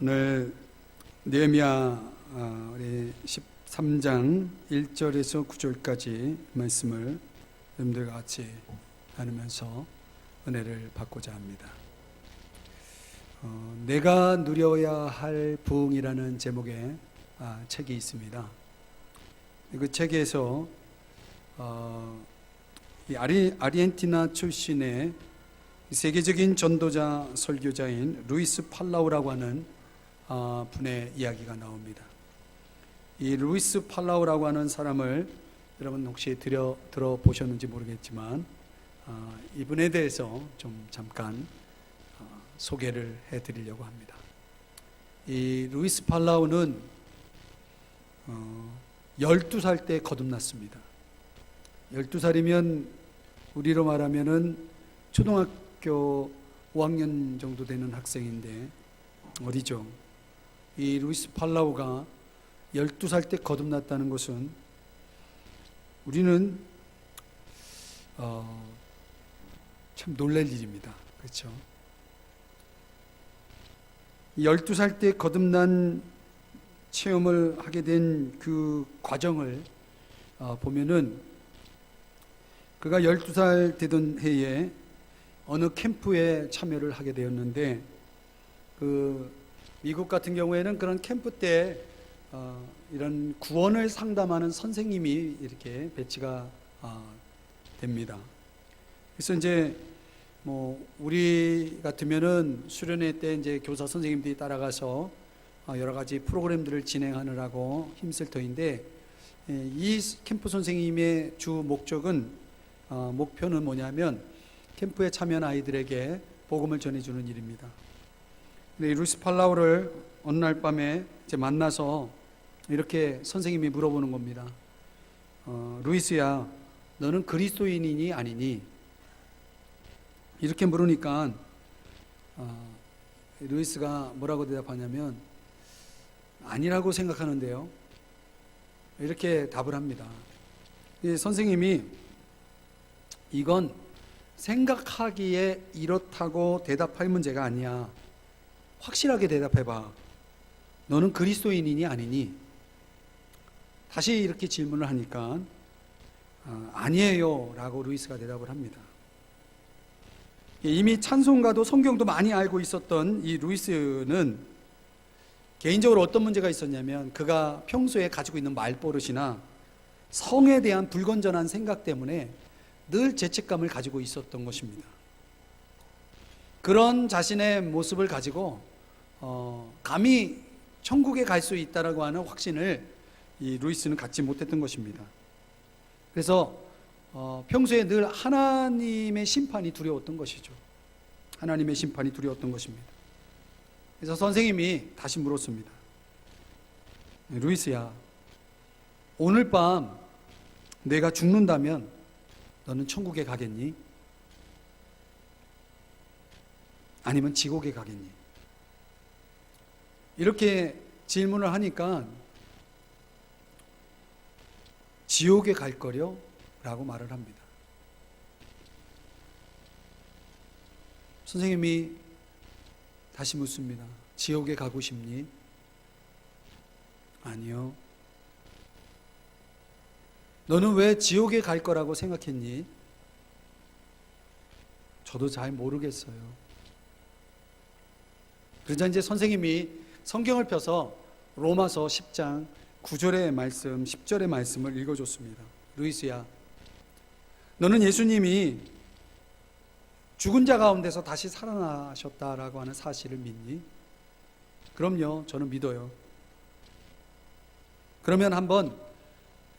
오늘 느헤미야 우리 13장 1절에서 9절까지 말씀을 여러분들과 같이 나누면서 은혜를 받고자 합니다. 내가 누려야 할 부흥이라는 제목의 책이 있습니다. 그 책에서 이 아르헨티나 출신의 세계적인 전도자 설교자인 루이스 팔라우라고 하는 분의 이야기가 나옵니다. 이 루이스 팔라우라고 하는 사람을 여러분 혹시 들어보셨는지 모르겠지만 이분에 대해서 좀 잠깐 소개를 해드리려고 합니다. 이 루이스 팔라우는 12살 때 거듭났습니다. 12살이면 우리로 말하면은 초등학교 5학년 정도 되는 학생인데 어리죠. 이 루이스 팔라우가 12살 때 거듭났다는 것은 우리는 참 놀랄 일입니다. 그렇죠? 12살 때 거듭난 체험을 하게 된 그 과정을 보면은 그가 12살 되던 해에 어느 캠프에 참여를 하게 되었는데 그 미국 같은 경우에는 그런 캠프 때 이런 구원을 상담하는 선생님이 이렇게 배치가 됩니다. 그래서 이제 뭐 우리 같으면은 수련회 때 이제 교사 선생님들이 따라가서 여러 가지 프로그램들을 진행하느라고 힘쓸 터인데 이 캠프 선생님의 주 목표는 뭐냐면 캠프에 참여한 아이들에게 복음을 전해주는 일입니다. 근데 루이스 팔라우를 어느 날 밤에 이제 만나서 이렇게 선생님이 물어보는 겁니다. 루이스야, 너는 그리스도인이니 아니니? 이렇게 물으니까 루이스가 뭐라고 대답하냐면 아니라고 생각하는데요. 이렇게 답을 합니다. 이 선생님이 이건 생각하기에 이렇다고 대답할 문제가 아니야. 확실하게 대답해봐. 너는 그리스도인이니 아니니? 다시 이렇게 질문을 하니까 아니에요 라고 루이스가 대답을 합니다. 이미 찬송가도 성경도 많이 알고 있었던 이 루이스는 개인적으로 어떤 문제가 있었냐면 그가 평소에 가지고 있는 말버릇이나 성에 대한 불건전한 생각 때문에 늘 죄책감을 가지고 있었던 것입니다. 그런 자신의 모습을 가지고 감히 천국에 갈 수 있다라고 하는 확신을 이 루이스는 갖지 못했던 것입니다. 그래서 평소에 늘 하나님의 심판이 두려웠던 것이죠. 하나님의 심판이 두려웠던 것입니다. 그래서 선생님이 다시 물었습니다. 루이스야, 오늘 밤 내가 죽는다면 너는 천국에 가겠니? 아니면 지옥에 가겠니? 이렇게 질문을 하니까 지옥에 갈 거려? 라고 말을 합니다. 선생님이 다시 묻습니다. 지옥에 가고 싶니? 아니요. 너는 왜 지옥에 갈 거라고 생각했니? 저도 잘 모르겠어요. 그러자 이제 선생님이 성경을 펴서 로마서 10장 9절의 말씀, 10절의 말씀을 읽어줬습니다. 루이스야, 너는 예수님이 죽은 자 가운데서 다시 살아나셨다라고 하는 사실을 믿니? 그럼요, 저는 믿어요. 그러면 한번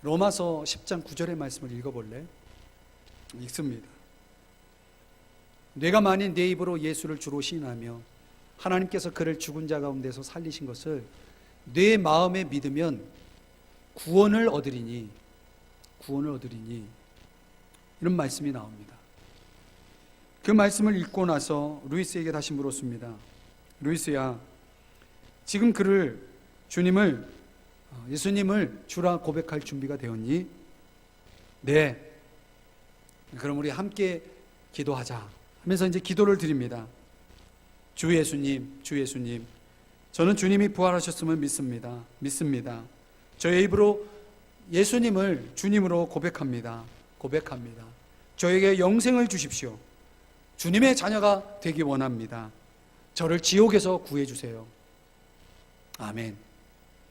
로마서 10장 9절의 말씀을 읽어볼래? 읽습니다. 내가 만일 내 입으로 예수를 주로 시인하며 하나님께서 그를 죽은 자 가운데서 살리신 것을 내 마음에 믿으면 구원을 얻으리니 이런 말씀이 나옵니다. 그 말씀을 읽고 나서 루이스에게 다시 물었습니다. 루이스야, 지금 예수님을 주라 고백할 준비가 되었니? 네. 그럼 우리 함께 기도하자 하면서 이제 기도를 드립니다. 주 예수님, 저는 주님이 부활하셨음을 믿습니다. 저의 입으로 예수님을 주님으로 고백합니다. 저에게 영생을 주십시오. 주님의 자녀가 되기 원합니다. 저를 지옥에서 구해주세요. 아멘.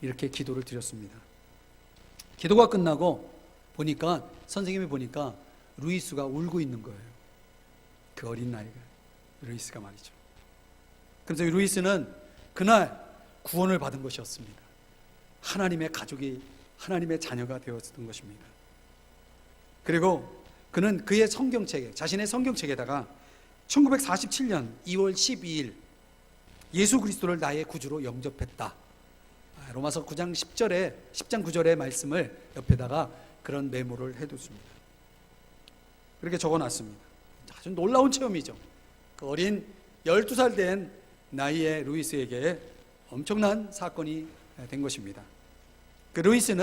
이렇게 기도를 드렸습니다. 기도가 끝나고 선생님이 보니까 루이스가 울고 있는 거예요. 그 어린 나이가 루이스가 말이죠. 그래서 루이스는 그날 구원을 받은 것이었습니다. 하나님의 가족이, 하나님의 자녀가 되었던 것입니다. 그리고 그는 그의 자신의 성경책에다가 1947년 2월 12일 예수 그리스도를 나의 구주로 영접했다. 로마서 9장 10장 9절의 말씀을 옆에다가 그런 메모를 해뒀습니다. 그렇게 적어놨습니다. 아주 놀라운 체험이죠. 그 어린 12살 된 나이의 루이스에게 엄청난 사건이 된 것입니다. 그 루이스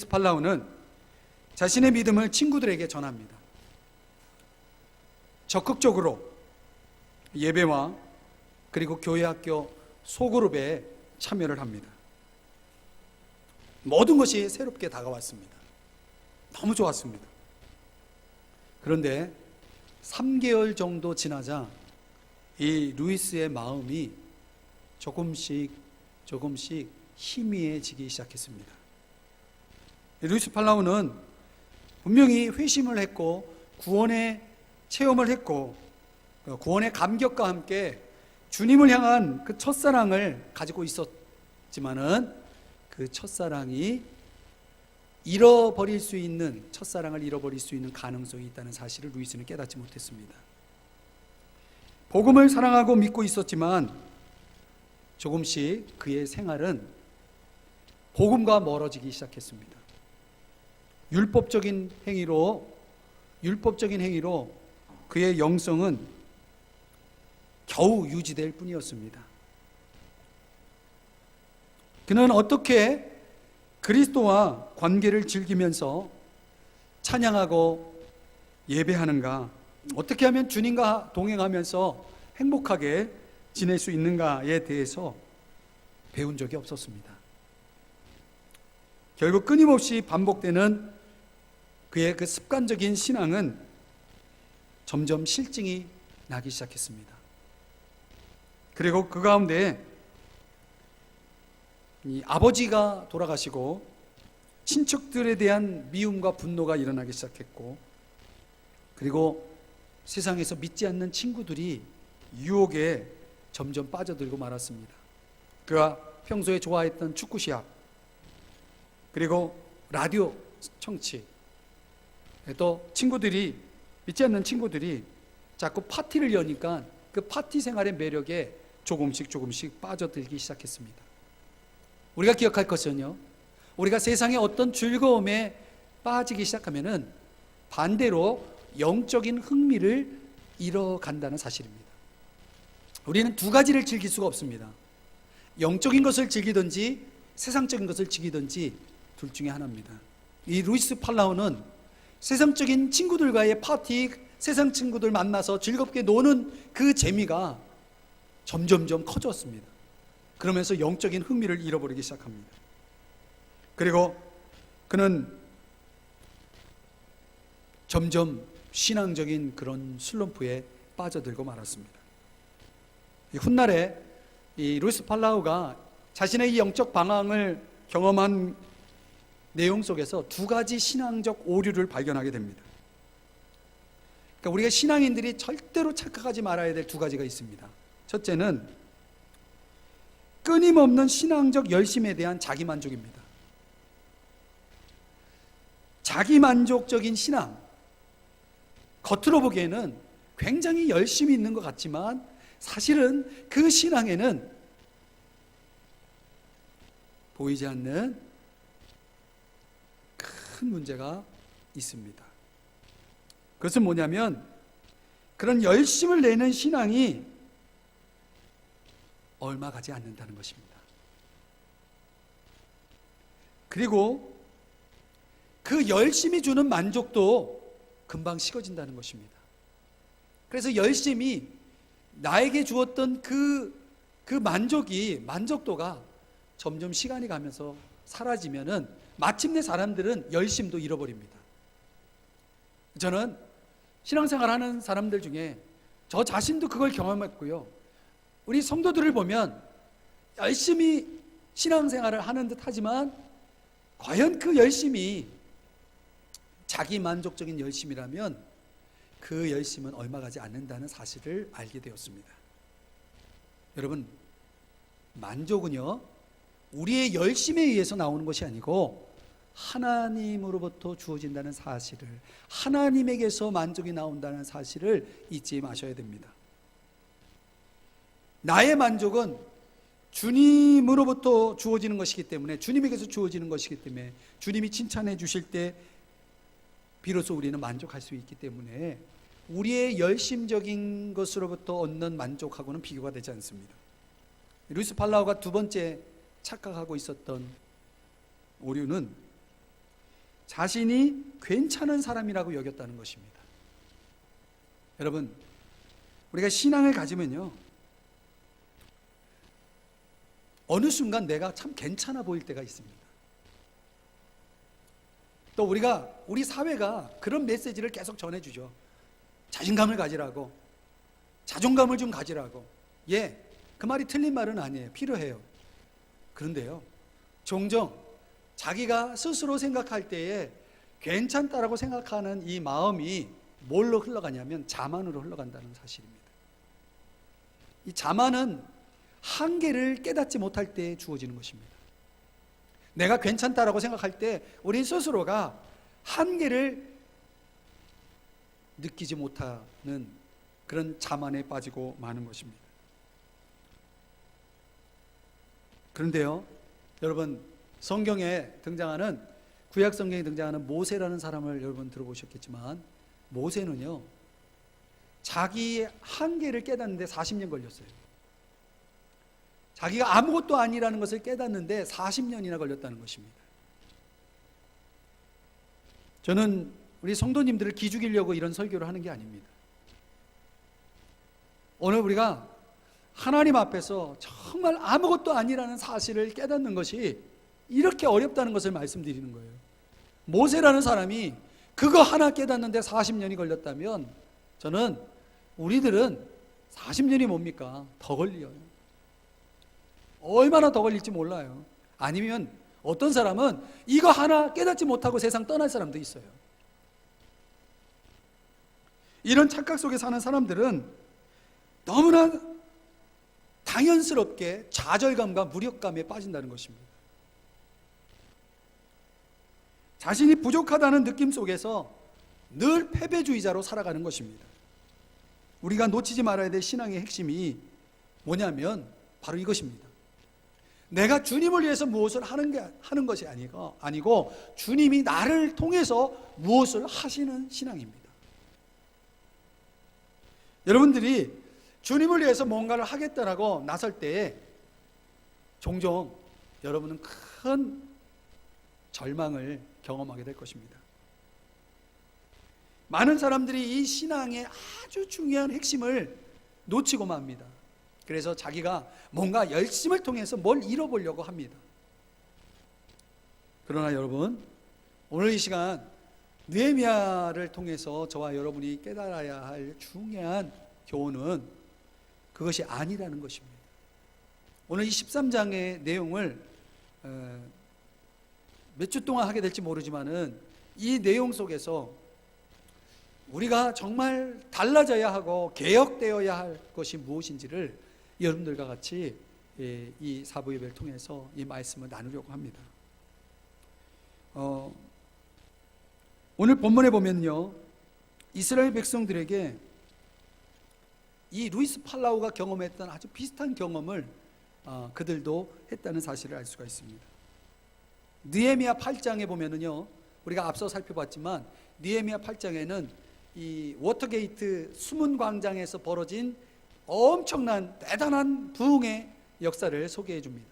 팔라우는 자신의 믿음을 친구들에게 전합니다. 적극적으로 예배와 그리고 교회 학교 소그룹에 참여를 합니다. 모든 것이 새롭게 다가왔습니다. 너무 좋았습니다. 그런데 3개월 정도 지나자 이 루이스의 마음이 조금씩 희미해지기 시작했습니다. 루이스 팔라우는 분명히 회심을 했고 구원의 체험을 했고 구원의 감격과 함께 주님을 향한 그 첫사랑을 가지고 있었지만은 그 첫사랑을 잃어버릴 수 있는 가능성이 있다는 사실을 루이스는 깨닫지 못했습니다. 복음을 사랑하고 믿고 있었지만 조금씩 그의 생활은 복음과 멀어지기 시작했습니다. 율법적인 행위로 그의 영성은 겨우 유지될 뿐이었습니다. 그는 어떻게 그리스도와 관계를 즐기면서 찬양하고 예배하는가, 어떻게 하면 주님과 동행하면서 행복하게 지낼 수 있는가에 대해서 배운 적이 없었습니다. 결국 끊임없이 반복되는 그의 그 습관적인 신앙은 점점 실증이 나기 시작했습니다. 그리고 그 가운데 이 아버지가 돌아가시고 친척들에 대한 미움과 분노가 일어나기 시작했고, 그리고 세상에서 믿지 않는 친구들이 유혹에 점점 빠져들고 말았습니다. 그가 평소에 좋아했던 축구 시합, 그리고 라디오 청취, 또 믿지 않는 친구들이 자꾸 파티를 여니까 그 파티 생활의 매력에 조금씩 빠져들기 시작했습니다. 우리가 기억할 것은요, 우리가 세상의 어떤 즐거움에 빠지기 시작하면은 반대로 영적인 흥미를 잃어간다는 사실입니다. 우리는 두 가지를 즐길 수가 없습니다. 영적인 것을 즐기든지 세상적인 것을 즐기든지 둘 중에 하나입니다. 이 루이스 팔라우는 세상적인 친구들과의 파티, 세상 친구들 만나서 즐겁게 노는 그 재미가 점점점 커졌습니다. 그러면서 영적인 흥미를 잃어버리기 시작합니다. 그리고 그는 점점 신앙적인 그런 슬럼프에 빠져들고 말았습니다. 이 훗날에 이 루이스 팔라우가 자신의 이 영적 방황을 경험한 내용 속에서 두 가지 신앙적 오류를 발견하게 됩니다. 그러니까 우리가 신앙인들이 절대로 착각하지 말아야 될 두 가지가 있습니다. 첫째는 끊임없는 신앙적 열심에 대한 자기만족입니다. 자기만족적인 신앙, 겉으로 보기에는 굉장히 열심히 있는 것 같지만 사실은 그 신앙에는 보이지 않는 큰 문제가 있습니다. 그것은 뭐냐면 그런 열심을 내는 신앙이 얼마 가지 않는다는 것입니다. 그리고 그 열심이 주는 만족도 금방 식어진다는 것입니다. 그래서 열심이 나에게 주었던 그 그 만족도가 점점 시간이 가면서 사라지면은 마침내 사람들은 열심도 잃어버립니다. 저는 신앙생활 하는 사람들 중에 저 자신도 그걸 경험했고요. 우리 성도들을 보면 열심히 신앙생활을 하는 듯 하지만 과연 그 열심이 자기 만족적인 열심이라면 그 열심은 얼마 가지 않는다는 사실을 알게 되었습니다. 여러분, 만족은요, 우리의 열심에 의해서 나오는 것이 아니고 하나님으로부터 주어진다는 사실을, 하나님에게서 만족이 나온다는 사실을 잊지 마셔야 됩니다. 나의 만족은 주님으로부터 주어지는 것이기 때문에, 주님에게서 주어지는 것이기 때문에, 주님이 칭찬해 주실 때 비로소 우리는 만족할 수 있기 때문에 우리의 열심적인 것으로부터 얻는 만족하고는 비교가 되지 않습니다. 루이스 팔라우가 두 번째 착각하고 있었던 오류는 자신이 괜찮은 사람이라고 여겼다는 것입니다. 여러분, 우리가 신앙을 가지면요, 어느 순간 내가 참 괜찮아 보일 때가 있습니다. 또 우리 사회가 그런 메시지를 계속 전해주죠. 자신감을 가지라고, 자존감을 좀 가지라고. 예, 그 말이 틀린 말은 아니에요. 필요해요. 그런데요, 종종 자기가 스스로 생각할 때에 괜찮다라고 생각하는 이 마음이 뭘로 흘러가냐면 자만으로 흘러간다는 사실입니다. 이 자만은 한계를 깨닫지 못할 때 주어지는 것입니다. 내가 괜찮다라고 생각할 때 우리 스스로가 한계를 느끼지 못하는 그런 자만에 빠지고 마는 것입니다. 그런데요, 여러분, 성경에 등장하는, 구약 성경에 등장하는 모세라는 사람을 여러분 들어보셨겠지만, 모세는요, 자기의 한계를 깨닫는데 40년 걸렸어요. 자기가 아무것도 아니라는 것을 깨닫는데 40년이나 걸렸다는 것입니다. 저는 우리 성도님들을 기죽이려고 이런 설교를 하는 게 아닙니다. 오늘 우리가 하나님 앞에서 정말 아무것도 아니라는 사실을 깨닫는 것이 이렇게 어렵다는 것을 말씀드리는 거예요. 모세라는 사람이 그거 하나 깨닫는데 40년이 걸렸다면 저는 우리들은 40년이 뭡니까? 더 걸려요. 얼마나 더 걸릴지 몰라요. 아니면 어떤 사람은 이거 하나 깨닫지 못하고 세상 떠날 사람도 있어요. 이런 착각 속에 사는 사람들은 너무나 당연스럽게 좌절감과 무력감에 빠진다는 것입니다. 자신이 부족하다는 느낌 속에서 늘 패배주의자로 살아가는 것입니다. 우리가 놓치지 말아야 될 신앙의 핵심이 뭐냐면 바로 이것입니다. 내가 주님을 위해서 무엇을 하는 것이 아니고 주님이 나를 통해서 무엇을 하시는 신앙입니다. 여러분들이 주님을 위해서 뭔가를 하겠다라고 나설 때 종종 여러분은 큰 절망을 경험하게 될 것입니다. 많은 사람들이 이 신앙의 아주 중요한 핵심을 놓치고 맙니다. 그래서 자기가 뭔가 열심을 통해서 뭘 이뤄보려고 합니다. 그러나 여러분, 오늘 이 시간 느헤미야를 통해서 저와 여러분이 깨달아야 할 중요한 교훈은 그것이 아니라는 것입니다. 오늘 이 13장의 내용을 몇 주 동안 하게 될지 모르지만은 이 내용 속에서 우리가 정말 달라져야 하고 개혁되어야 할 것이 무엇인지를 여러분들과 같이 이 사부 예배를 통해서 이 말씀을 나누려고 합니다. 오늘 본문에 보면요, 이스라엘 백성들에게 이 루이스 팔라우가 경험했던 아주 비슷한 경험을 그들도 했다는 사실을 알 수가 있습니다. 느헤미야 8장에 보면은요, 우리가 앞서 살펴봤지만 느헤미야 8장에는 이 워터게이트 수문 광장에서 벌어진 엄청난 대단한 부흥의 역사를 소개해 줍니다.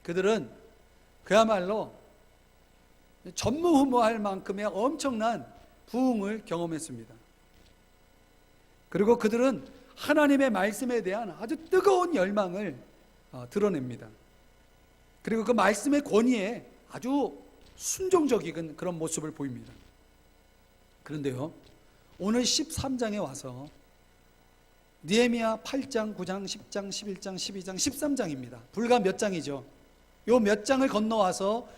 그들은 그야말로 전무후무할 만큼의 엄청난 부흥을 경험했습니다. 그리고 그들은 하나님의 말씀에 대한 아주 뜨거운 열망을 드러냅니다. 그리고 그 말씀의 권위에 아주 순종적인 그런 모습을 보입니다. 그런데요, 오늘 13장에 와서 느헤미야 8장, 9장, 10장, 11장, 12장, 13장입니다. 불과 몇 장이죠. 요 몇 장을 건너와서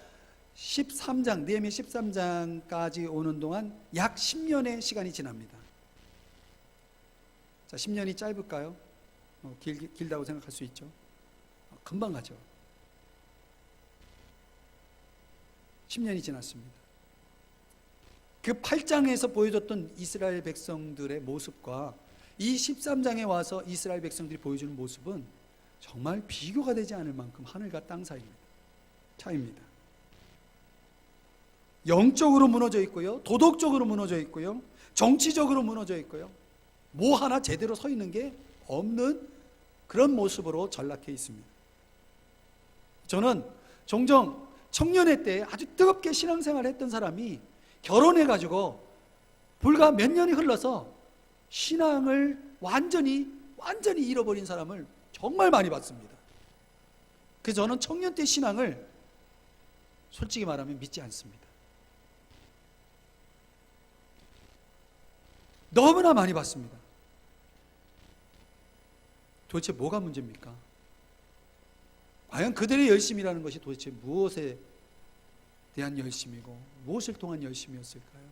13장, 느헤미야 13장까지 오는 동안 약 10년의 시간이 지납니다. 자, 10년이 짧을까요? 길다고 생각할 수 있죠. 금방 가죠. 10년이 지났습니다. 그 8장에서 보여줬던 이스라엘 백성들의 모습과 이 13장에 와서 이스라엘 백성들이 보여주는 모습은 정말 비교가 되지 않을 만큼 하늘과 땅 사이입니다. 차이입니다. 영적으로 무너져 있고요, 도덕적으로 무너져 있고요, 정치적으로 무너져 있고요, 뭐 하나 제대로 서 있는 게 없는 그런 모습으로 전락해 있습니다. 저는 종종 청년회 때 아주 뜨겁게 신앙생활을 했던 사람이 결혼해가지고 불과 몇 년이 흘러서 신앙을 완전히 잃어버린 사람을 정말 많이 봤습니다. 그래서 저는 청년 때 신앙을 솔직히 말하면 믿지 않습니다. 너무나 많이 봤습니다. 도대체 뭐가 문제입니까? 과연 그들의 열심이라는 것이 도대체 무엇에 대한 열심이고 무엇을 통한 열심이었을까요?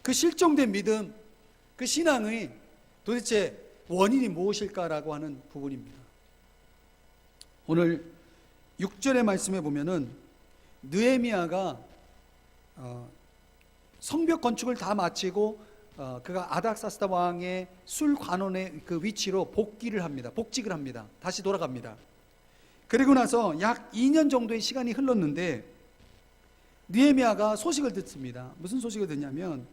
그 실종된 믿음, 그 신앙의 도대체 원인이 무엇일까라고 하는 부분입니다. 오늘 6절의 말씀에 보면은 느헤미야가 성벽 건축을 다 마치고 그가 아닥사스다 왕의 술 관원의 그 위치로 복직을 합니다. 다시 돌아갑니다. 그리고 나서 약 2년 정도의 시간이 흘렀는데 느헤미야가 소식을 듣습니다. 무슨 소식을 듣냐면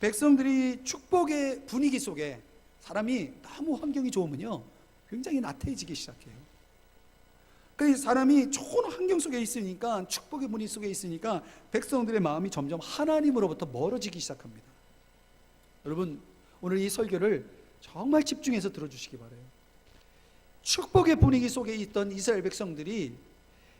백성들이 축복의 분위기 속에, 사람이 너무 환경이 좋으면요 굉장히 나태해지기 시작해요. 그 사람이 좋은 환경 속에 있으니까, 축복의 분위기 속에 있으니까 백성들의 마음이 점점 하나님으로부터 멀어지기 시작합니다. 여러분, 오늘 이 설교를 정말 집중해서 들어주시기 바라요. 축복의 분위기 속에 있던 이스라엘 백성들이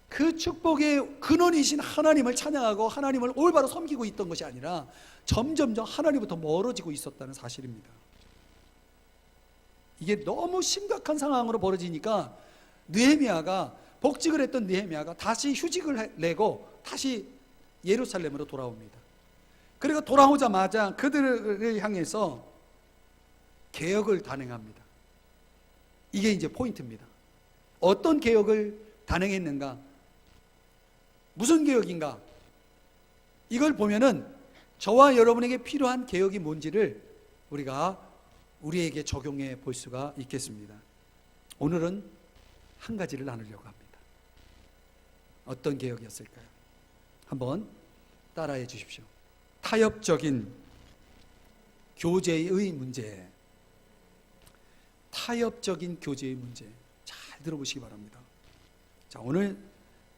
그 축복의 근원이신 하나님을 찬양하고 하나님을 올바로 섬기고 있던 것이 아니라 점점점 하나님부터 멀어지고 있었다는 사실입니다. 이게 너무 심각한 상황으로 벌어지니까 복직을 했던 느헤미야가 다시 휴직을 내고 다시 예루살렘으로 돌아옵니다. 그리고 돌아오자마자 그들을 향해서 개혁을 단행합니다. 이게 이제 포인트입니다. 어떤 개혁을 단행했는가? 무슨 개혁인가? 이걸 보면은 저와 여러분에게 필요한 개혁이 뭔지를 우리에게 적용해 볼 수가 있겠습니다. 오늘은 한 가지를 나누려고 합니다. 어떤 개혁이었을까요? 한번 따라해 주십시오. 타협적인 교제의 문제. 타협적인 교제의 문제. 잘 들어보시기 바랍니다. 자, 오늘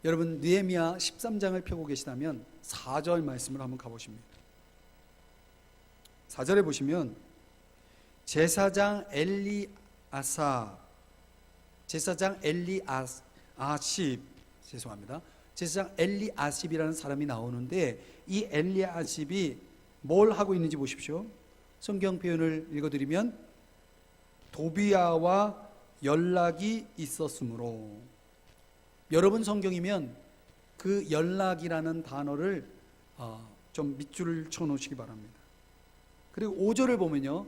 여러분 느헤미야 13장을 펴고 계시다면 4절 말씀을 한번 가보십니다. 4절에 보시면 제사장 엘리아십이라는 사람이 나오는데, 이 엘리아십이 뭘 하고 있는지 보십시오. 성경 표현을 읽어드리면 도비야와 연락이 있었으므로. 여러분 성경이면 그 연락이라는 단어를 좀 밑줄을 쳐놓으시기 바랍니다. 그리고 5절을 보면요,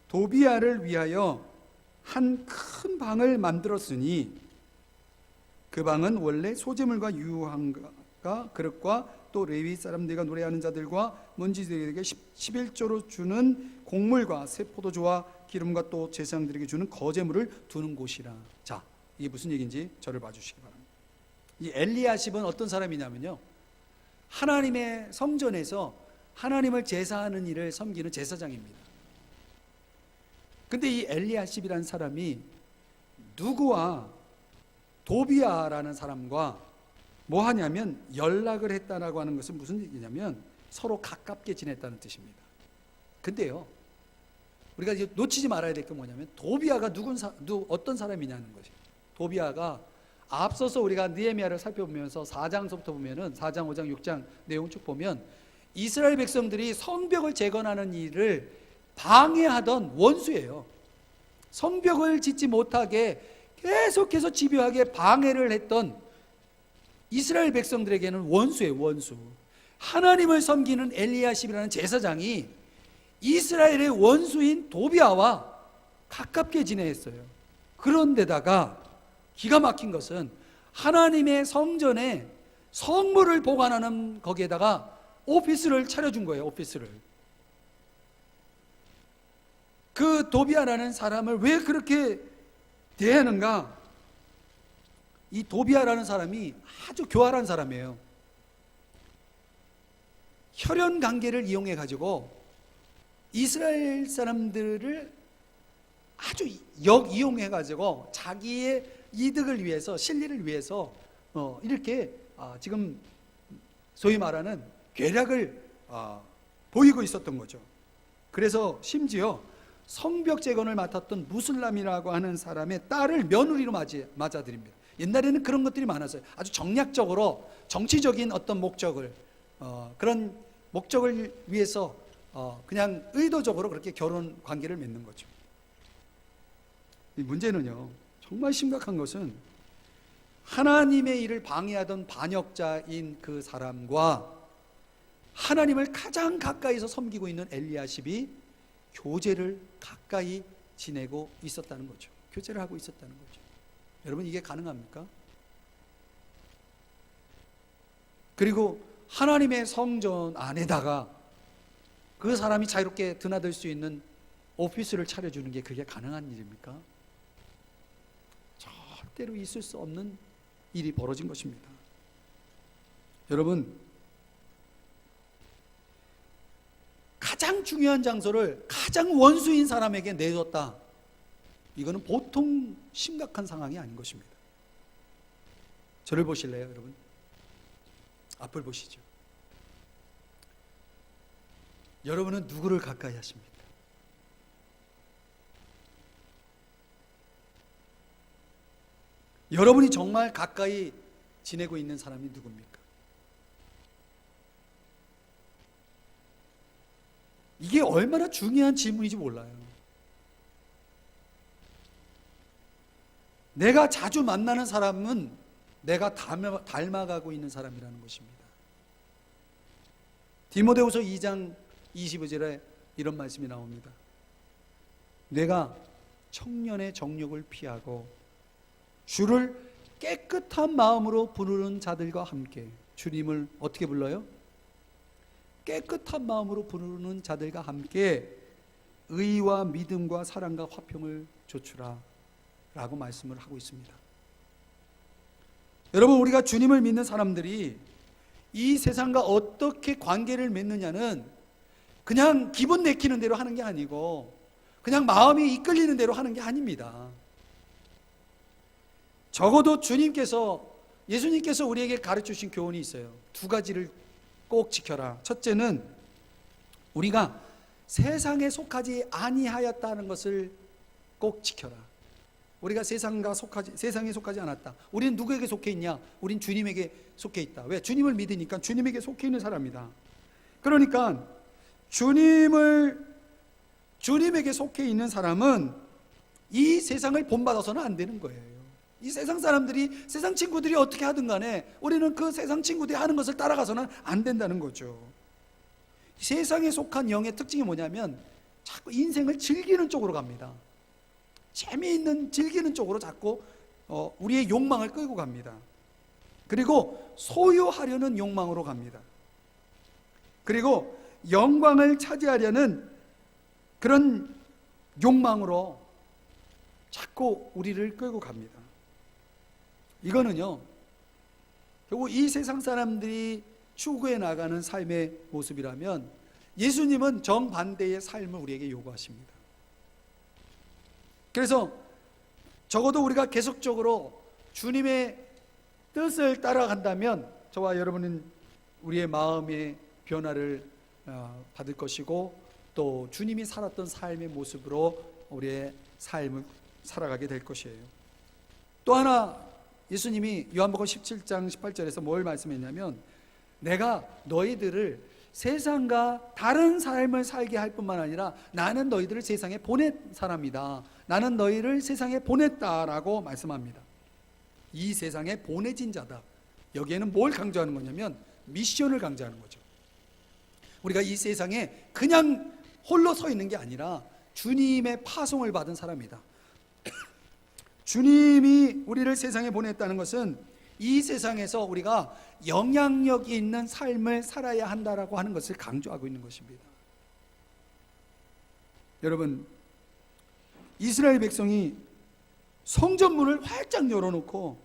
도비야를 위하여 한 큰 방을 만들었으니 그 방은 원래 소재물과 유황과 그릇과 또 레위 사람들과 노래하는 자들과 먼지들에게 11조로 주는 곡물과 새 포도주와 기름과 또 제사장들에게 주는 거제물을 두는 곳이라. 자, 이게 무슨 얘기인지 저를 봐주시기 바랍니다. 이 엘리야십은 어떤 사람이냐면요, 하나님의 성전에서 하나님을 제사하는 일을 섬기는 제사장입니다. 근데 이 엘리야십이라는 사람이 누구와, 도비야라는 사람과 뭐 하냐면 연락을 했다라고 하는 것은 무슨 얘기냐면 서로 가깝게 지냈다는 뜻입니다. 근데요, 우리가 이제 놓치지 말아야 될 게 뭐냐면 도비아가 어떤 사람이냐는 것이. 도비아가 앞서서 우리가 느헤미야를 살펴보면서 4장서부터 보면은 4장, 5장, 6장 내용 쭉 보면 이스라엘 백성들이 성벽을 재건하는 일을 방해하던 원수예요. 성벽을 짓지 못하게 계속해서 집요하게 방해를 했던 이스라엘 백성들에게는 원수예요, 원수. 하나님을 섬기는 엘리야십이라는 제사장이 이스라엘의 원수인 도비아와 가깝게 지내했어요. 그런데다가 기가 막힌 것은 하나님의 성전에 성물을 보관하는 거기에다가 오피스를 차려준 거예요. 오피스를. 그 도비아라는 사람을 왜 그렇게 대하는가? 이 도비아라는 사람이 아주 교활한 사람이에요. 혈연 관계를 이용해 가지고 이스라엘 사람들을 아주 역이용해 가지고 자기의 이득을 위해서, 실리를 위해서 이렇게 지금 소위 말하는 괴략을 보이고 있었던 거죠. 그래서 심지어 성벽 재건을 맡았던 무슬람이라고 하는 사람의 딸을 며느리로 맞아들입니다. 옛날에는 그런 것들이 많았어요. 아주 정략적으로 정치적인 어떤 목적을, 그런 목적을 위해서 그냥 의도적으로 그렇게 결혼 관계를 맺는 거죠. 이 문제는요, 정말 심각한 것은 하나님의 일을 방해하던 반역자인 그 사람과 하나님을 가장 가까이서 섬기고 있는 엘리야십이 교제를 가까이 지내고 있었다는 거죠. 교제를 하고 있었다는 거죠. 여러분, 이게 가능합니까? 그리고 하나님의 성전 안에다가 그 사람이 자유롭게 드나들 수 있는 오피스를 차려주는 게 그게 가능한 일입니까? 절대로 있을 수 없는 일이 벌어진 것입니다. 여러분, 가장 중요한 장소를 가장 원수인 사람에게 내줬다. 이거는 보통 심각한 상황이 아닌 것입니다. 저를 보실래요, 여러분? 앞을 보시죠. 여러분은 누구를 가까이 하십니까? 여러분이 정말 가까이 지내고 있는 사람이 누굽니까? 이게 얼마나 중요한 질문인지 몰라요. 내가 자주 만나는 사람은 내가 닮아가고 있는 사람이라는 것입니다. 디모데후서 2장 25절에 이런 말씀이 나옵니다. 내가 청년의 정욕을 피하고 주를 깨끗한 마음으로 부르는 자들과 함께, 주님을 어떻게 불러요? 깨끗한 마음으로 부르는 자들과 함께 의와 믿음과 사랑과 화평을 조추라 라고 말씀을 하고 있습니다. 여러분, 우리가 주님을 믿는 사람들이 이 세상과 어떻게 관계를 맺느냐는 그냥 기분 내키는 대로 하는 게 아니고 그냥 마음이 이끌리는 대로 하는 게 아닙니다. 적어도 예수님께서 우리에게 가르쳐주신 교훈이 있어요. 두 가지를 꼭 지켜라. 첫째는 우리가 세상에 속하지 아니하였다는 것을 꼭 지켜라. 우리가 세상에 속하지 않았다. 우리는 누구에게 속해 있냐? 우린 주님에게 속해 있다. 왜? 주님을 믿으니까 주님에게 속해 있는 사람이다. 그러니까 주님에게 속해 있는 사람은 이 세상을 본받아서는 안 되는 거예요. 이 세상 친구들이 어떻게 하든 간에 우리는 그 세상 친구들이 하는 것을 따라가서는 안 된다는 거죠. 세상에 속한 영의 특징이 뭐냐면 자꾸 인생을 즐기는 쪽으로 갑니다. 재미있는 즐기는 쪽으로 자꾸 우리의 욕망을 끌고 갑니다. 그리고 소유하려는 욕망으로 갑니다. 그리고 영광을 차지하려는 그런 욕망으로 자꾸 우리를 끌고 갑니다. 이거는요, 결국 이 세상 사람들이 추구해 나가는 삶의 모습이라면 예수님은 정반대의 삶을 우리에게 요구하십니다. 그래서 적어도 우리가 계속적으로 주님의 뜻을 따라간다면 저와 여러분은 우리의 마음의 변화를 받을 것이고 또 주님이 살았던 삶의 모습으로 우리의 삶을 살아가게 될 것이에요. 또 하나 예수님이 요한복음 17장 18절에서 뭘 말씀했냐면, 내가 너희들을 세상과 다른 삶을 살게 할 뿐만 아니라 나는 너희들을 세상에 보낸 사람이다. 나는 너희를 세상에 보냈다라고 말씀합니다. 이 세상에 보내진 자다. 여기에는 뭘 강조하는 거냐면 미션을 강조하는 거죠. 우리가 이 세상에 그냥 홀로 서 있는 게 아니라 주님의 파송을 받은 사람이다. 주님이 우리를 세상에 보냈다는 것은 이 세상에서 우리가 영향력이 있는 삶을 살아야 한다라고 하는 것을 강조하고 있는 것입니다. 여러분, 이스라엘 백성이 성전문을 활짝 열어놓고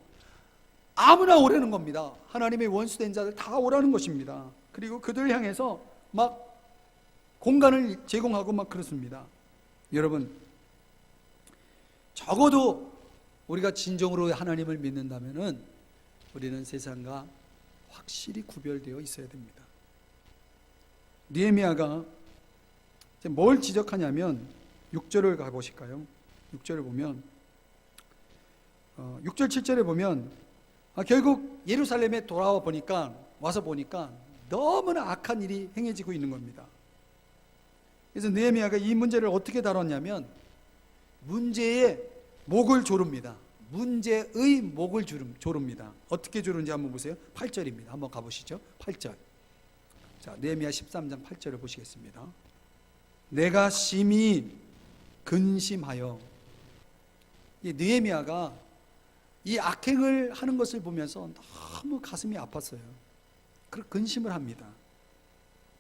아무나 오라는 겁니다. 하나님의 원수된 자들 다 오라는 것입니다. 그리고 그들 향해서 막 공간을 제공하고 막 그렇습니다. 여러분, 적어도 우리가 진정으로 하나님을 믿는다면은 우리는 세상과 확실히 구별되어 있어야 됩니다. 느헤미야가 뭘 지적하냐면 6절을 가보실까요? 6절을 보면 6절 7절에 보면 결국 예루살렘에 돌아와 보니까, 와서 보니까 너무나 악한 일이 행해지고 있는 겁니다. 그래서 느헤미야가 이 문제를 어떻게 다뤘냐면 문제의 목을 조릅니다. 문제의 목을 조릅니다. 어떻게 조르는지 한번 보세요. 8절입니다. 한번 가보시죠. 8절. 자, 느헤미야 13장 8절을 보시겠습니다. 내가 심히 근심하여. 이 느헤미야가 이 악행을 하는 것을 보면서 너무 가슴이 아팠어요. 그리고 근심을 합니다.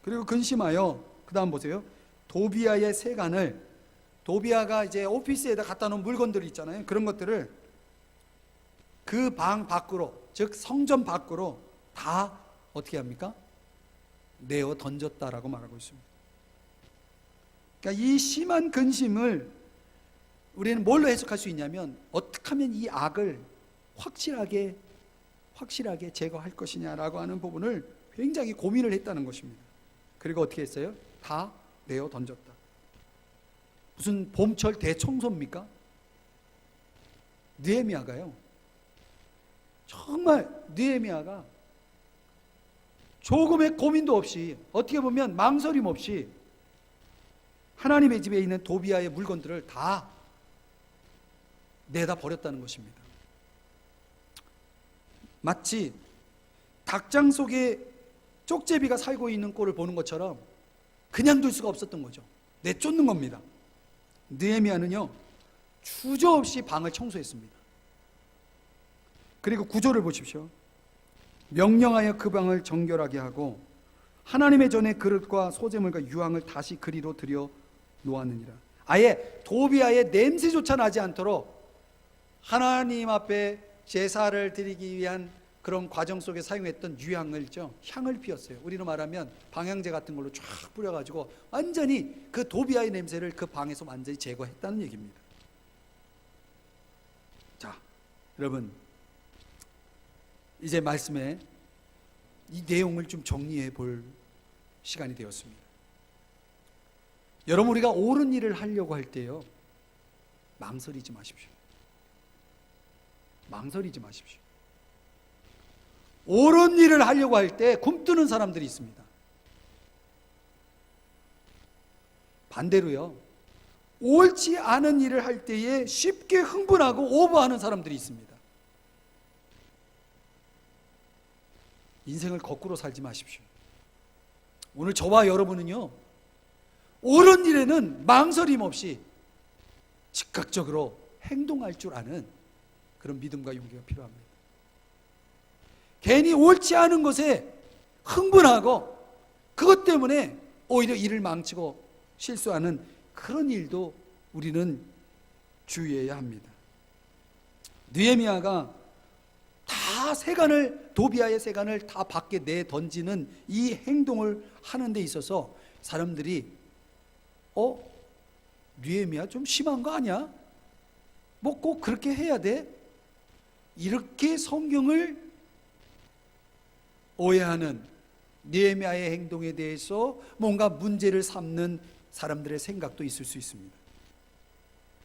그리고 근심하여, 그 다음 보세요. 도비아의 세간을, 도비아가 이제 오피스에다 갖다 놓은 물건들 있잖아요. 그런 것들을 그 방 밖으로, 즉 성전 밖으로 다 어떻게 합니까? 내어 던졌다라고 말하고 있습니다. 그러니까 이 심한 근심을 우리는 뭘로 해석할 수 있냐면, 어떻게 하면 이 악을 확실하게 제거할 것이냐라고 하는 부분을 굉장히 고민을 했다는 것입니다. 그리고 어떻게 했어요? 다 내어 던졌다. 무슨 봄철 대청소입니까? 느헤미야가요, 정말 느헤미야가 조금의 고민도 없이, 어떻게 보면 망설임 없이 하나님의 집에 있는 도비아의 물건들을 다 내다 버렸다는 것입니다. 마치 닭장 속에 쪽제비가 살고 있는 꼴을 보는 것처럼 그냥 둘 수가 없었던 거죠. 내쫓는 겁니다. 느헤미야는요, 주저없이 방을 청소했습니다. 그리고 구절을 보십시오. 명령하여 그 방을 정결하게 하고 하나님의 전에 그릇과 소재물과 유황을 다시 그리로 들여 놓았느니라. 아예 도비아의 냄새조차 나지 않도록 하나님 앞에 제사를 드리기 위한 그런 과정 속에 사용했던 유향을, 향을 피웠어요. 우리로 말하면 방향제 같은 걸로 쫙 뿌려가지고 완전히 그 도비아의 냄새를 그 방에서 완전히 제거했다는 얘기입니다. 자, 여러분, 이제 말씀에 이 내용을 좀 정리해 볼 시간이 되었습니다. 여러분, 우리가 옳은 일을 하려고 할 때요, 망설이지 마십시오. 망설이지 마십시오. 옳은 일을 하려고 할 때 굼뜨는 사람들이 있습니다. 반대로요, 옳지 않은 일을 할 때에 쉽게 흥분하고 오버하는 사람들이 있습니다. 인생을 거꾸로 살지 마십시오. 오늘 저와 여러분은요, 옳은 일에는 망설임 없이 즉각적으로 행동할 줄 아는 그런 믿음과 용기가 필요합니다. 괜히 옳지 않은 것에 흥분하고 그것 때문에 오히려 일을 망치고 실수하는 그런 일도 우리는 주의해야 합니다. 느헤미야가 다 세간을, 도비아의 세간을 다 밖에 내 던지는 이 행동을 하는 데 있어서 사람들이 느헤미야 좀 심한 거 아니야? 뭐 꼭 그렇게 해야 돼? 이렇게 성경을 오해하는 느헤미야의 행동에 대해서 뭔가 문제를 삼는 사람들의 생각도 있을 수 있습니다.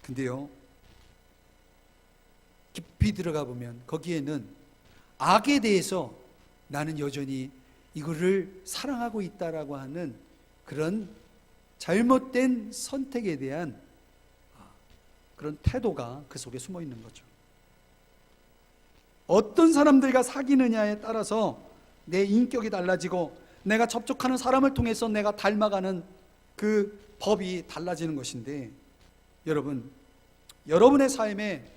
근데요, 깊이 들어가 보면 거기에는 악에 대해서 나는 여전히 이거를 사랑하고 있다라고 하는 그런 잘못된 선택에 대한 그런 태도가 그 속에 숨어 있는 거죠. 어떤 사람들과 사귀느냐에 따라서 내 인격이 달라지고 내가 접촉하는 사람을 통해서 내가 닮아가는 그 법이 달라지는 것인데, 여러분, 여러분의 삶에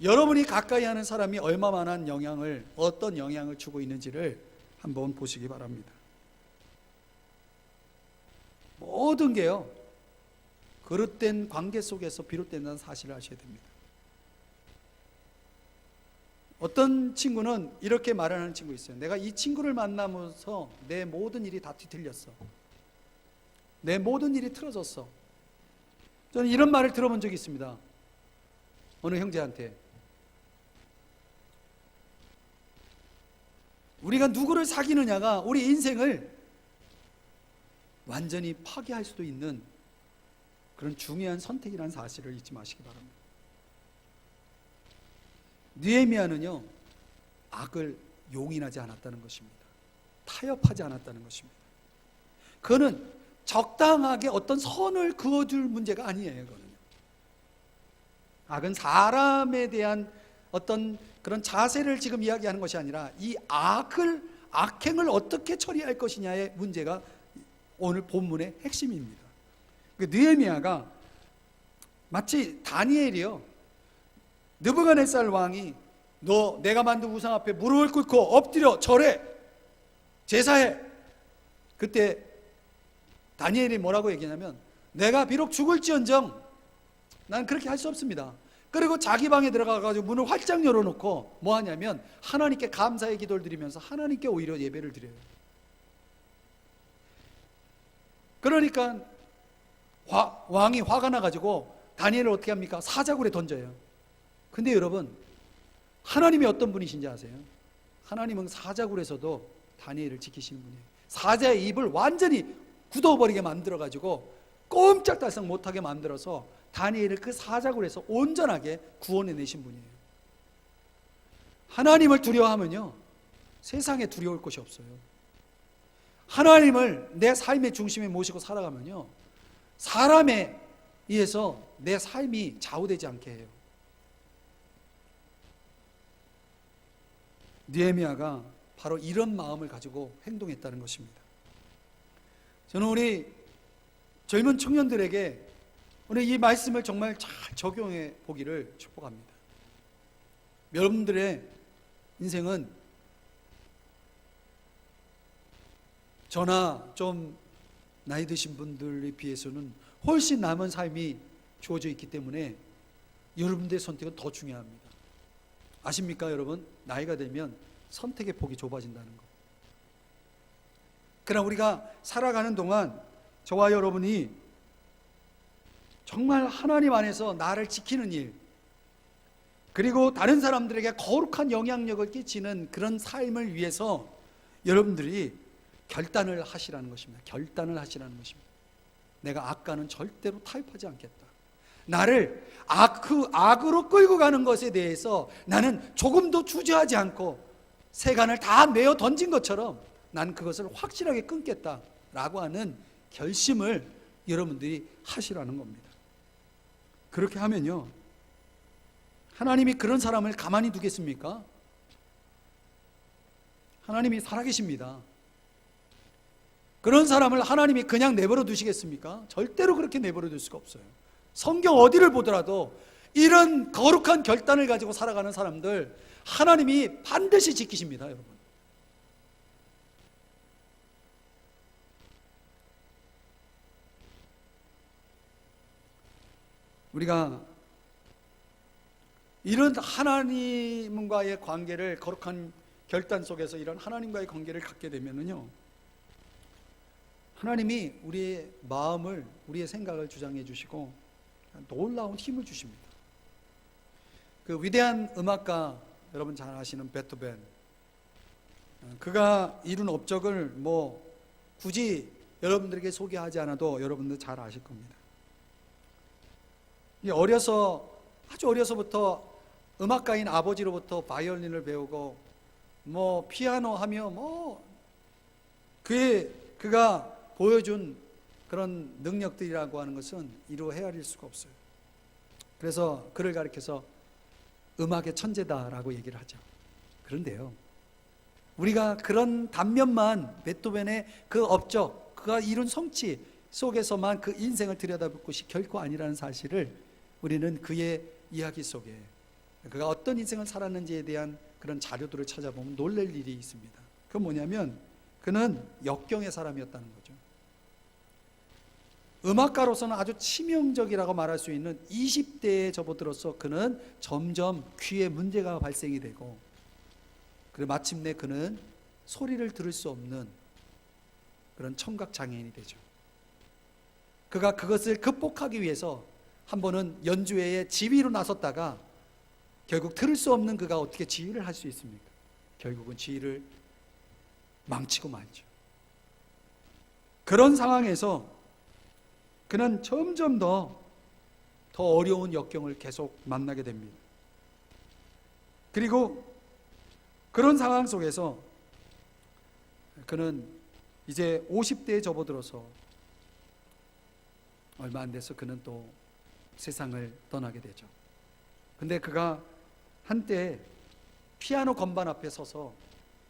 여러분이 가까이 하는 사람이 얼마만한 영향을, 어떤 영향을 주고 있는지를 한번 보시기 바랍니다. 모든 게요, 그릇된 관계 속에서 비롯된다는 사실을 아셔야 됩니다. 어떤 친구는 이렇게 말하는 친구 있어요. 내가 이 친구를 만나면서 내 모든 일이 다 뒤틀렸어. 내 모든 일이 틀어졌어. 저는 이런 말을 들어본 적이 있습니다. 어느 형제한테. 우리가 누구를 사귀느냐가 우리 인생을 완전히 파괴할 수도 있는 그런 중요한 선택이라는 사실을 잊지 마시기 바랍니다. 느헤미야는요, 악을 용인하지 않았다는 것입니다. 타협하지 않았다는 것입니다. 그는 적당하게 어떤 선을 그어줄 문제가 아니에요. 그거는요. 악은 사람에 대한 어떤 그런 자세를 지금 이야기하는 것이 아니라 이 악행을 어떻게 처리할 것이냐의 문제가 오늘 본문의 핵심입니다. 느헤미야가 마치 다니엘이요, 느부갓네살 왕이 너 내가 만든 우상 앞에 무릎을 꿇고 엎드려 절해, 제사해. 그때 다니엘이 뭐라고 얘기하냐면, 내가 비록 죽을지언정 난 그렇게 할 수 없습니다. 그리고 자기 방에 들어가가지고 문을 활짝 열어놓고 뭐 하냐면 하나님께 감사의 기도를 드리면서 하나님께 오히려 예배를 드려요. 그러니까 왕이 화가 나가지고 다니엘을 어떻게 합니까? 사자굴에 던져요. 근데 여러분, 하나님이 어떤 분이신지 아세요? 하나님은 사자굴에서도 다니엘을 지키시는 분이에요. 사자의 입을 완전히 굳어버리게 만들어가지고 꼼짝달싹 못하게 만들어서 다니엘을 그 사자굴에서 온전하게 구원해내신 분이에요. 하나님을 두려워하면요, 세상에 두려울 것이 없어요. 하나님을 내 삶의 중심에 모시고 살아가면요, 사람에 의해서 내 삶이 좌우되지 않게 해요. 느헤미야가 바로 이런 마음을 가지고 행동했다는 것입니다. 저는 우리 젊은 청년들에게 오늘 이 말씀을 정말 잘 적용해 보기를 축복합니다. 여러분들의 인생은 저나 좀 나이 드신 분들에 비해서는 훨씬 남은 삶이 주어져 있기 때문에 여러분들의 선택은 더 중요합니다. 아십니까, 여러분? 나이가 들면 선택의 폭이 좁아진다는 것. 그러나 우리가 살아가는 동안 저와 여러분이 정말 하나님 안에서 나를 지키는 일, 그리고 다른 사람들에게 거룩한 영향력을 끼치는 그런 삶을 위해서 여러분들이 결단을 하시라는 것입니다. 결단을 하시라는 것입니다. 내가 악과는 절대로 타협하지 않겠다. 나를 악으로 끌고 가는 것에 대해서 나는 조금도 주저하지 않고 세간을 다 내어 던진 것처럼 난 그것을 확실하게 끊겠다라고 하는 결심을 여러분들이 하시라는 겁니다. 그렇게 하면요, 하나님이 그런 사람을 가만히 두겠습니까? 하나님이 살아계십니다. 그런 사람을 하나님이 그냥 내버려 두시겠습니까? 절대로 그렇게 내버려 둘 수가 없어요. 성경 어디를 보더라도 이런 거룩한 결단을 가지고 살아가는 사람들 하나님이 반드시 지키십니다, 여러분. 우리가 이런 하나님과의 관계를, 거룩한 결단 속에서 이런 하나님과의 관계를 갖게 되면은요, 하나님이 우리의 마음을, 우리의 생각을 주장해 주시고 놀라운 힘을 주십니다. 그 위대한 음악가, 여러분 잘 아시는 베토벤, 그가 이룬 업적을 뭐 굳이 여러분들에게 소개하지 않아도 여러분들 잘 아실 겁니다. 아주 어려서부터 음악가인 아버지로부터 바이올린을 배우고 피아노 하며 그가 보여준 그런 능력들이라고 하는 것은 이루 헤아릴 수가 없어요. 그래서 그를 가리켜서 음악의 천재다라고 얘기를 하죠. 그런데요, 우리가 그런 단면만 베토벤의 그 업적, 그가 이룬 성취 속에서만 그 인생을 들여다볼 것이 결코 아니라는 사실을 우리는 그의 이야기 속에 그가 어떤 인생을 살았는지에 대한 그런 자료들을 찾아보면 놀랄 일이 있습니다. 그건 뭐냐면 그는 역경의 사람이었다는 거죠. 음악가로서는 아주 치명적이라고 말할 수 있는 20대에 접어들어서 그는 점점 귀에 문제가 발생이 되고, 그리고 마침내 그는 소리를 들을 수 없는 그런 청각 장애인이 되죠. 그가 그것을 극복하기 위해서 한 번은 연주회에 지휘로 나섰다가 결국 들을 수 없는 그가 어떻게 지휘를 할 수 있습니까? 결국은 지휘를 망치고 말죠. 그런 상황에서 그는 점점 더 어려운 역경을 계속 만나게 됩니다. 그리고 그런 상황 속에서 그는 이제 50대에 접어들어서 얼마 안 돼서 그는 또 세상을 떠나게 되죠. 근데 그가 한때 피아노 건반 앞에 서서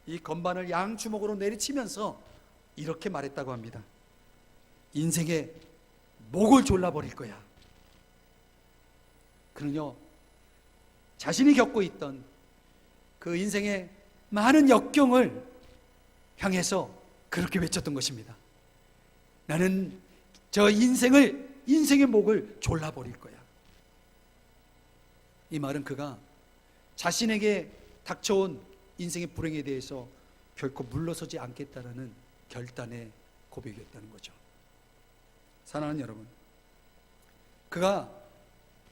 이 건반을 양주먹으로 내리치면서 이렇게 말했다고 합니다. 인생의 목을 졸라버릴 거야. 그는요, 자신이 겪고 있던 그 인생의 많은 역경을 향해서 그렇게 외쳤던 것입니다. 나는 저 인생의 목을 졸라버릴 거야. 이 말은 그가 자신에게 닥쳐온 인생의 불행에 대해서 결코 물러서지 않겠다라는 결단의 고백이었다는 거죠. 사랑하는 여러분, 그가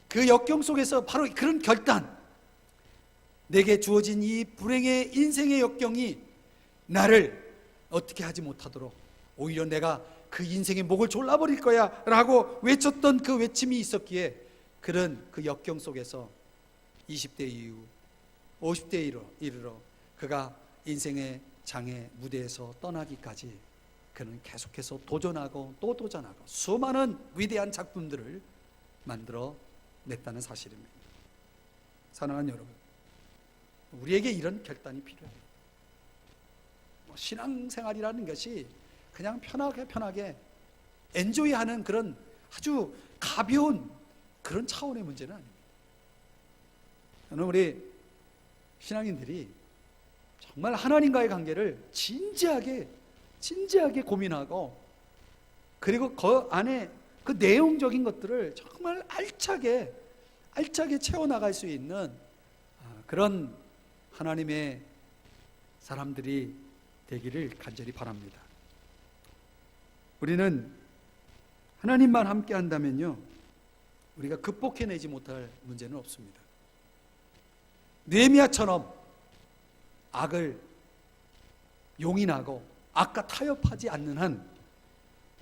그 역경 속에서 바로 그런 결단, 내게 주어진 이 불행의 인생의 역경이 나를 어떻게 하지 못하도록 오히려 내가 그 인생의 목을 졸라버릴 거야 라고 외쳤던 그 외침이 있었기에 그는 그 역경 속에서 20대 이후 50대에 이르러 그가 인생의 장애 무대에서 떠나기까지 그는 계속해서 도전하고 또 도전하고 수많은 위대한 작품들을 만들어 냈다는 사실입니다. 사랑하는 여러분, 우리에게 이런 결단이 필요해요. 신앙생활이라는 것이 그냥 편하게 엔조이하는 그런 아주 가벼운 그런 차원의 문제는 아닙니다. 저는 우리 신앙인들이 정말 하나님과의 관계를 진지하게 고민하고, 그리고 그 안에 그 내용적인 것들을 정말 알차게 채워나갈 수 있는 그런 하나님의 사람들이 되기를 간절히 바랍니다. 우리는 하나님만 함께 한다면요, 우리가 극복해내지 못할 문제는 없습니다. 느헤미야처럼 악을 용인하고 악과 타협하지 않는 한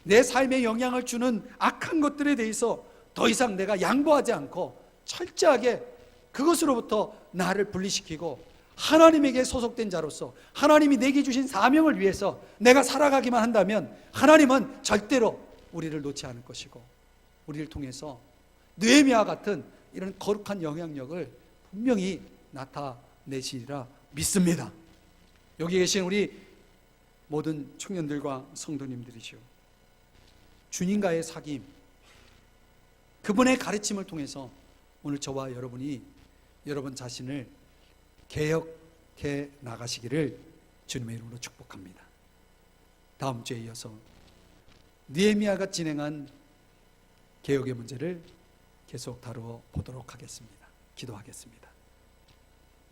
내 삶에 영향을 주는 악한 것들에 대해서 더 이상 내가 양보하지 않고 철저하게 그것으로부터 나를 분리시키고 하나님에게 소속된 자로서 하나님이 내게 주신 사명을 위해서 내가 살아가기만 한다면 하나님은 절대로 우리를 놓지 않을 것이고 우리를 통해서 느헤미야 같은 이런 거룩한 영향력을 분명히 나타내시리라 믿습니다. 여기 계신 우리 모든 청년들과 성도님들이시오, 주님과의 사귐, 그분의 가르침을 통해서 오늘 저와 여러분이 여러분 자신을 개혁해 나가시기를 주님의 이름으로 축복합니다. 다음 주에 이어서 느헤미야가 진행한 개혁의 문제를 계속 다루어 보도록 하겠습니다. 기도하겠습니다.